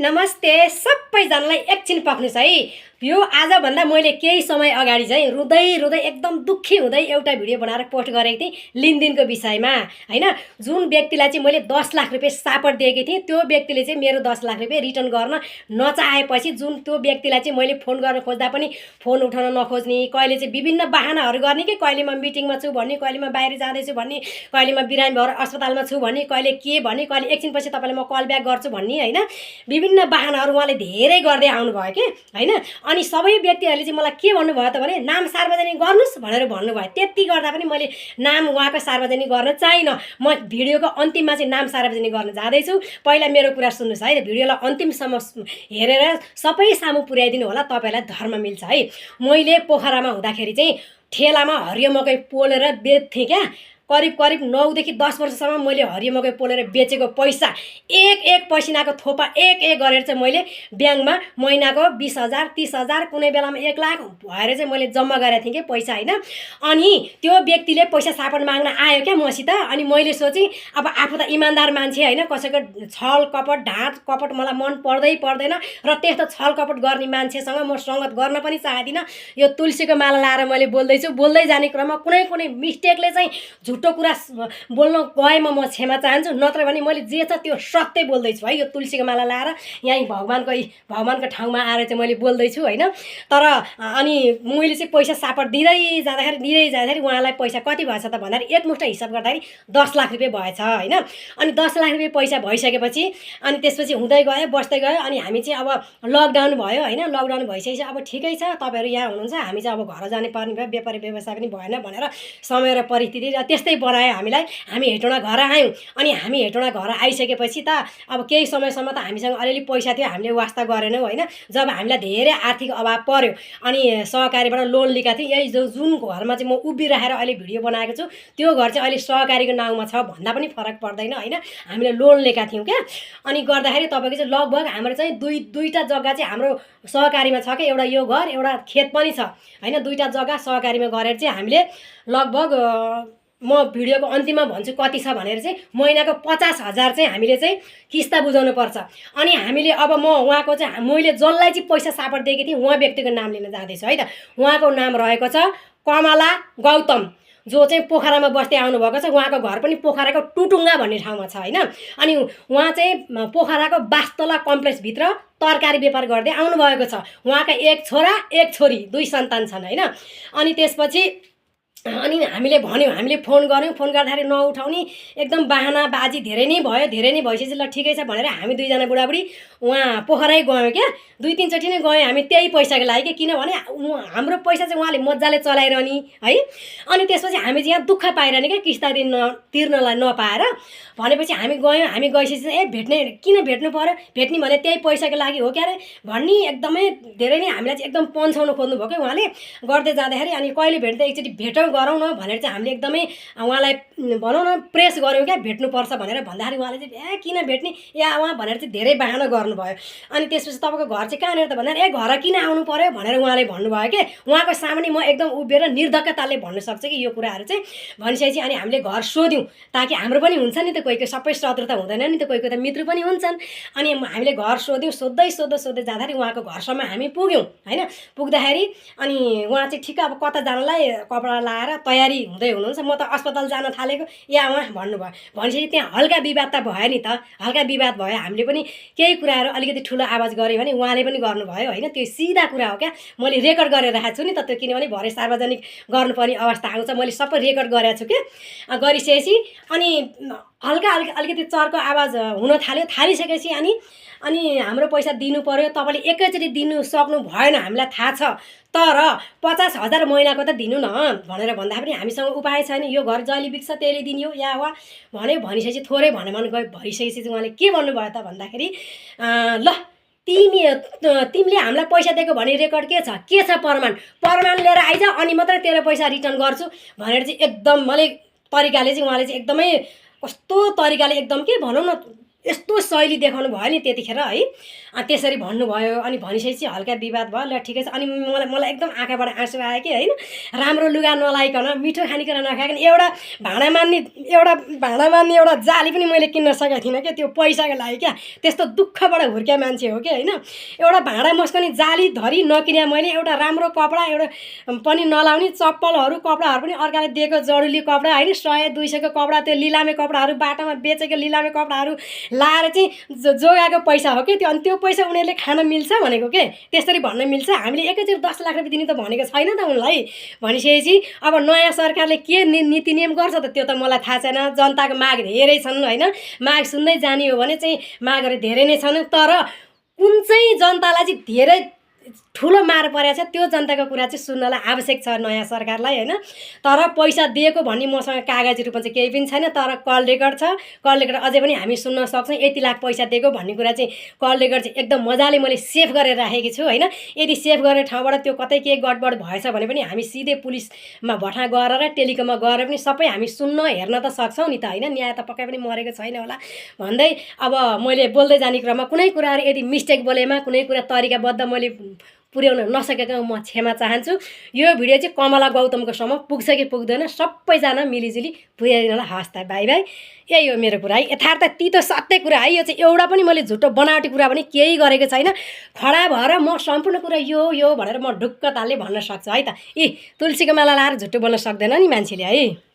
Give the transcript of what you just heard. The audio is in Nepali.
नमस्ते सबैजनालाई एकछिन पक्नुस् है। यो आजभन्दा मैले केही समय अगाडि चाहिँ रुँदै रुँदै एकदम दुःखी हुँदै एउटा भिडियो बनाएर पोस्ट गरेको थिएँ लेनदेनको विषयमा हैन। जुन व्यक्तिलाई चाहिँ मैले 10 लाख रुपैयाँ सापट दिएकी थिएँ त्यो व्यक्तिले चाहिँ मेरो 10 लाख रुपैयाँ रिटर्न गर्न नचाहेपछि जुन त्यो व्यक्तिलाई चाहिँ मैले फोन गर्न खोज्दा पनि फोन उठाउन नखोज्ने, कहिले चाहिँ विभिन्न बहानाहरू गर्ने कि कहिले म मिटिङमा छु भन्ने, कहिले म बाहिर जाँदैछु भन्ने, कहिले म बिरामी भएर अस्पतालमा छु भन्ने, कहिले के भन्ने, कहिले एकछिनपछि तपाईँलाई म कल ब्याक गर्छु भन्ने हैन। विभिन्न बहानाहरू उहाँले धेरै गर्दै आउनुभयो कि हैन। अनि सबै व्यक्तिहरूले चाहिँ मलाई के भन्नुभयो त भने नाम सार्वजनिक गर्नुस् भनेर भन्नुभयो। त्यति गर्दा पनि मैले नाम उहाँको सार्वजनिक गर्न चाहिनँ। म भिडियोको अन्तिममा चाहिँ नाम सार्वजनिक गर्न जाँदैछु। पहिला मेरो कुरा सुन्नुहोस् है, भिडियोलाई अन्तिमसम्म हेरेर सबै सामु पुर्याइदिनु होला, तपाईँलाई धर्म मिल्छ है। मैले पोखरामा हुँदाखेरि चाहिँ ठेलामा हरियो मकै पोलेर बेच्थेँ क्या। करिब 9 देखि 10 वर्षसम्म मैले हरियो मकै पोलेर बेचेको पैसा एक पसिनाको थोपा एक गरेर चाहिँ मैले ब्याङ्कमा महिनाको 20,000 30,000 कुनै बेलामा 1 लाख भएर चाहिँ मैले जम्मा गरेको थिएँ कि पैसा हैन। अनि त्यो व्यक्तिले पैसा सापट माग्न आयो क्या मसित। अनि मैले सोचेँ अब आफू त इमान्दार मान्छे हैन, कसैको छल कपट ढाँट कपट मलाई मन पर्दैन र त्यस्तो छल कपट गर्ने मान्छेसँग म संगत गर्न पनि चाहदिनँ। यो तुलसीको माला लाएर मैले बोल्दै जाने क्रममा कुनै मिस्टेकले चाहिँ झुटो कुरा बोल्न गएमा म क्षमा चाहन्छु, नत्र भने मैले जे छ त्यो सत्य बोल्दैछु है। यो तुलसीको माला लाएर यहीँ भगवानको ठाउँमा आएर चाहिँ मैले बोल्दैछु हैन। तर अनि मैले चाहिँ पैसा सापट दिँदै जाँदाखेरि उहाँलाई पैसा कति भएछ त भन्दाखेरि एकमुष्ट हिसाब गर्दाखेरि 10 लाख रुपैयाँ भएछ हैन। अनि 10 लाख रुपैयाँ पैसा भइसकेपछि अनि त्यसपछि हुँदै गयो बस्दै गयो। अनि हामी चाहिँ अब लकडाउन भयो हैन। लकडाउन भइसकेपछि अब ठिकै छ तपाईँहरू यहाँ हुनुहुन्छ, हामी चाहिँ अब घर जाने पर्ने भयो, व्यापारी व्यवसाय पनि भएन भनेर समय र परिस्थिति त्यस्तै बनायो हामीलाई। हामी हेटौँडा घर आयौँ। अनि हामी हेटौँडा घर आइसकेपछि त अब केही समयसम्म त हामीसँग अलिअलि पैसा थियो, हामीले वास्ता गरेनौँ हैन। जब हामीलाई धेरै आर्थिक अभाव पर्यो अनि सहकारीबाट लोन लिएका थियौँ, यही जुन घरमा चाहिँ म उभिराखेर अहिले भिडियो बनाएको छु त्यो घर चाहिँ अहिले सहकारीको नाउँमा छ भन्दा पनि फरक पर्दैन हैन। हामीले लोन लिएका थियौँ क्या। अनि गर्दाखेरि तपाईँको चाहिँ लगभग हाम्रो चाहिँ दुईटा जग्गा चाहिँ हाम्रो सहकारीमा छ क्या। एउटा यो घर, एउटा खेत पनि छ हैन। दुईटा जग्गा सहकारीमा गरेर चाहिँ हामीले लगभग म भिडियोको अन्तिममा भन्छु कति छ भनेर चाहिँ महिनाको 50,000 चाहिँ हामीले चाहिँ किस्ता बुझाउनु पर्छ। अनि हामीले अब म उहाँको चाहिँ मैले जसलाई चाहिँ पैसा सापट दिएकी थिएँ उहाँ व्यक्तिको नाम लिन जाँदैछु है त। उहाँको नाम रहेको छ कमला गौतम, जो चाहिँ पोखरामा बस्दै आउनुभएको छ। उहाँको घर पनि पोखराको टुटुङ्गा भन्ने ठाउँमा छ हैन। अनि उहाँ चाहिँ पोखराको बास्तोला कम्प्लेक्सभित्र तरकारी व्यापार गर्दै आउनुभएको छ। उहाँका एक छोरा एक छोरी 2 सन्तान छन् हैन। अनि त्यसपछि अनि हामीले भन्यौँ, हामीले फोन गऱ्यौँ, फोन गर्दाखेरि नउठाउने एकदम बाहना बाजी धेरै नै भइसकेपछि ल ठिकै छ भनेर हामी दुईजना बुढाबुढी उहाँ पोखरै गयौँ क्या। 2-3 चोटि नै गयौँ हामी त्यही पैसाको लागि कि किनभने हाम्रो पैसा चाहिँ उहाँले मजाले चलाइरहने है। अनि त्यसपछि हामी चाहिँ यहाँ दुःख पाइरहने क्या किस्ता तिर्नलाई नपाएर। भनेपछि हामी गयौँ, हामी गइसकेपछि किन भेट्नु पर्यो, भेट्ने भने त्यही पैसाको लागि हो क्या अरे भन्ने एकदमै धेरै नै हामीलाई चाहिँ एकदम पन्छाउन खोज्नु भयो क्या उहाँले गर्दै जाँदाखेरि। अनि कहिले भेट्दै एकचोटि भेटौँ गरौँ न भनेर चाहिँ हामीले एकदमै उहाँलाई भनौँ न प्रेस गऱ्यौँ क्या भेट्नुपर्छ भनेर। भन्दाखेरि उहाँले चाहिँ किन भेट्ने उहाँ भनेर चाहिँ धेरै बाहना गर्नुभयो। अनि त्यसपछि तपाईँको घर चाहिँ कहाँनिर त भन्दाखेरि घर किन आउनु पर्यो भनेर उहाँले भन्नुभयो कि उहाँको सामुन्ने म एकदम उभिएर निर्धक्कताले भन्नु सक्छु कि यो कुराहरू चाहिँ भनिसकेपछि अनि हामीले घर सोध्यौँ ताकि हाम्रो पनि हुन्छ नि त, कोहीको सबै शत्रु त हुँदैन नि त, कोहीको त मित्र पनि हुन्छन्। अनि हामीले घर सोध्यौँ, सोध्दै जाँदाखेरि उहाँको घरसम्म हामी पुग्यौँ हैन। पुग्दाखेरि अनि उहाँ चाहिँ ठिक्क अब कता जानलाई कपडा लाएर तयारी हुँदै हुनुहुन्छ। म त अस्पताल जान थालेको उहाँ भन्नुभयो। भनेपछि त्यहाँ हल्का विवाद त भयो नि त, हल्का विवाद भयो। हामीले पनि केही कुराहरू अलिकति ठुलो आवाज गऱ्यो भने उहाँले पनि गर्नुभयो हैन। त्यो सिधा कुरा हो क्या। मैले रेकर्ड गरेर राखेको छु नि त त्यो, किनभने भरे सार्वजनिक गर्नुपर्ने अवस्था आउँछ। मैले सबै रेकर्ड गरेको छु क्या। गरिसकेपछि अनि अलिकति चर्को आवाज हुन थालिसकेपछि अनि हाम्रो पैसा दिनु पर्यो, तपाईँले एकैचोटि दिनु सक्नु भएन हामीलाई थाहा छ, तर 50,000 महिनाको त दिनु न भनेर भन्दा पनि हामीसँग उपाय छैन, यो घर जहिले बिग्छ त्यसले दिने हो या वा भनिसकेपछि थोरै भनिसकेपछि उहाँले के भन्नुभयो त भन्दाखेरि ल तिमीले हामीलाई पैसा दिएको भने रेकर्ड के छ प्रमाण लिएर आइज अनि मात्रै तेरो पैसा रिटर्न गर्छु भनेर चाहिँ एकदम तरिकाले चाहिँ उहाँले चाहिँ एकदमै कस्तो तरिकाले एकदम के भनौँ न यस्तो शैली देखाउनु भयो नि त्यतिखेर है। त्यसरी भन्नुभयो अनि भनिसकेपछि हल्का विवाद भयो। ल ठिकै छ। अनि मलाई एकदम आँखाबाट आँसु आयो कि होइन, राम्रो लुगा नलाइकन, मिठो खानेकुरा नखाइकन एउटा भाँडा मान्ने एउटा जाली पनि मैले किन्न सकेको थिइनँ क्या, त्यो पैसाको लागि क्या। त्यस्तो दुःखबाट हुर्किया मान्छे हो क्या होइन। एउटा भाँडा मस्कने जाली धरी नकिने मैले, एउटा राम्रो कपडा एउटा पनि नलाउने, चप्पलहरू कपडाहरू पनि अर्काले दिएको जडुली कपडा होइन, 100-200 को कपडा, त्यो लिलामे कपडाहरू बाटोमा बेचेको लिलामे कपडाहरू लाएर चाहिँ जोगाएको पैसा हो कि त्यो। अनि त्यो पैसा उनीहरूले खान मिल्छ भनेको के, त्यसरी भन्न मिल्छ? हामीले एकैचोटि 10 लाख रुपियाँ दिने त भनेको छैन त उनलाई। भनिसकेपछि अब नयाँ सरकारले के नीति नियम गर्छ त त्यो त मलाई थाहा छैन। जनताको माग धेरै छन् होइन, माग सुन्दै जाने हो भने चाहिँ मागहरू धेरै नै छन्। तर कुन चाहिँ जनतालाई चाहिँ धेरै ठुलो मार परेको छ त्यो जनताको कुरा चाहिँ सुन्नलाई आवश्यक छ नयाँ सरकारलाई होइन। तर पैसा दिएको भन्ने मसँग कागजी रूपमा चाहिँ केही पनि छैन, तर कल रेकर्ड छ। कल रेकर्ड अझै पनि हामी सुन्न सक्छौँ। यति लाख पैसा दिएको भन्ने कुरा चाहिँ कल रेकर्ड चाहिँ एकदम मजाले मैले सेभ गरेर राखेकी छु होइन। यदि सेभ गरेर ठाउँबाट त्यो कतै के गडबड भएछ भने पनि हामी सिधै पुलिसमा भठा गएर र टेलिकममा गएर पनि सबै हामी सुन्न हेर्न त सक्छौँ नि त होइन। न्याय त पक्कै पनि मरेको छैन होला भन्दै अब मैले बोल्दै जाने क्रममा कुनै कुराहरू यदि मिस्टेक बोलेमा, कुनै कुरा तरिकाबद्ध मैले पुर्याउन नसकेको म क्षमा चाहन्छु। यो भिडियो चाहिँ कमला गौतमको सम्म पुग्छ कि पुग्दैन, सबैजना मिलिजुली पुर्याइदिनलाई। हस् त बाई बाई। यही हो मेरो कुरा है, यथार्थ तितो सत्य कुरा है। यो चाहिँ एउटा पनि मैले झुटो बनावटी कुरा पनि केही गरेको छैन। खडा भएर म सम्पूर्ण कुरा यो भनेर म ढुक्क तालले भन्न सक्छु है त। तुलसीको माला लाएर झुटो बोल्न सक्दैन नि मान्छेले है।